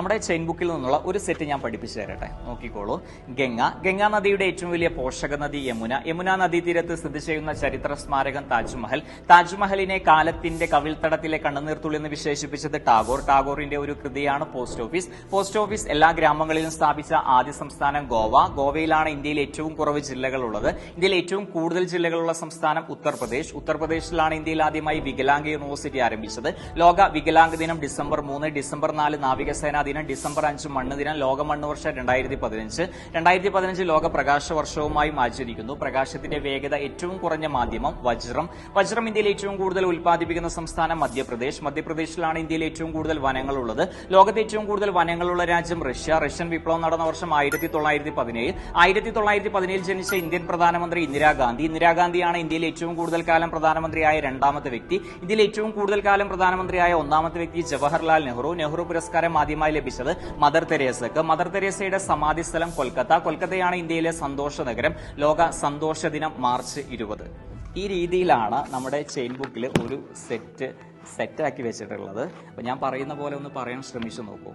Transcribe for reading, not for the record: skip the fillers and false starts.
നമ്മുടെ ചെയിൻ ബുക്കിൽ നിന്നുള്ള ഒരു സെറ്റ് ഞാൻ പഠിപ്പിച്ചു തരട്ടെ, നോക്കിക്കോളൂ. ഗംഗാ നദിയുടെ ഏറ്റവും വലിയ പോഷക നദി യമുന നദീതീരത്ത് സ്ഥിതി ചെയ്യുന്ന ചരിത്ര സ്മാരകം താജ്മഹലിനെ കാലത്തിന്റെ കവിൾത്തടത്തിലെ കണ്ണുനീർത്തുള്ളി എന്ന് വിശേഷിപ്പിച്ചത് ടാഗോറിന്റെ ഒരു കൃതിയാണ് പോസ്റ്റ് ഓഫീസ് എല്ലാ ഗ്രാമങ്ങളിലും സ്ഥാപിച്ച ആദ്യ സംസ്ഥാനം ഗോവയിലാണ് ഇന്ത്യയിൽ ഏറ്റവും കുറവ് ജില്ലകളുള്ളത്. ഇന്ത്യയിൽ ഏറ്റവും കൂടുതൽ ജില്ലകളുള്ള സംസ്ഥാനം ഉത്തർപ്രദേശിലാണ് ഇന്ത്യയിൽ ആദ്യമായി വികലാംഗ യൂണിവേഴ്സിറ്റി ആരംഭിച്ചത്. ലോക വികലാംഗ ദിനം ഡിസംബർ 3, ഡിസംബർ 4 നാവികസേനാ ദിനം, ഡിസംബർ 5 മണ്ണ് ദിനം, ലോക മണ്ണ് വർഷം 2015 ലോക പ്രകാശ വർഷവുമായും ആചരിക്കുന്നു. പ്രകാശത്തിന്റെ വേഗത ഏറ്റവും കുറഞ്ഞ മാധ്യമം വജ്രം ഇന്ത്യയിൽ ഏറ്റവും കൂടുതൽ ഉൽപ്പാദിപ്പിക്കുന്ന സംസ്ഥാനം മധ്യപ്രദേശിലാണ് ഇന്ത്യയിൽ ഏറ്റവും കൂടുതൽ വനങ്ങളുള്ളത്. ലോകത്തെ ഏറ്റവും കൂടുതൽ വനങ്ങളുള്ള രാജ്യം റഷ്യൻ വിപ്ലവം നടന്ന വർഷം 1917 ജനിച്ച ഇന്ത്യൻ പ്രധാനമന്ത്രി ഇന്ദിരാഗാന്ധിയാണ് ഇന്ത്യയിൽ ഏറ്റവും കൂടുതൽ കാലം പ്രധാനമന്ത്രിയായ രണ്ടാമത്തെ വ്യക്തി. ഇന്ത്യയിൽ ഏറ്റവും കൂടുതൽ കാലം പ്രധാനമന്ത്രിയായ ഒന്നാമത്തെ വ്യക്തി ജവഹർലാൽ നെഹ്റു പുരസ്കാരം ആദ്യമായി ലഭിച്ചത് മദർ തെരേസയുടെ സമാധി സ്ഥലം കൊൽക്കത്തയാണ് ഇന്ത്യയിലെ സന്തോഷ നഗരം. ലോക സന്തോഷ ദിനം മാർച്ച് 20. ഈ രീതിയിലാണ് നമ്മുടെ ചെയിൻ ബുക്കിൽ ഒരു സെറ്റാക്കി വെച്ചിട്ടുള്ളത്. അപ്പൊ ഞാൻ പറയുന്ന പോലെ ഒന്ന് പറയാൻ ശ്രമിച്ചു നോക്കൂ.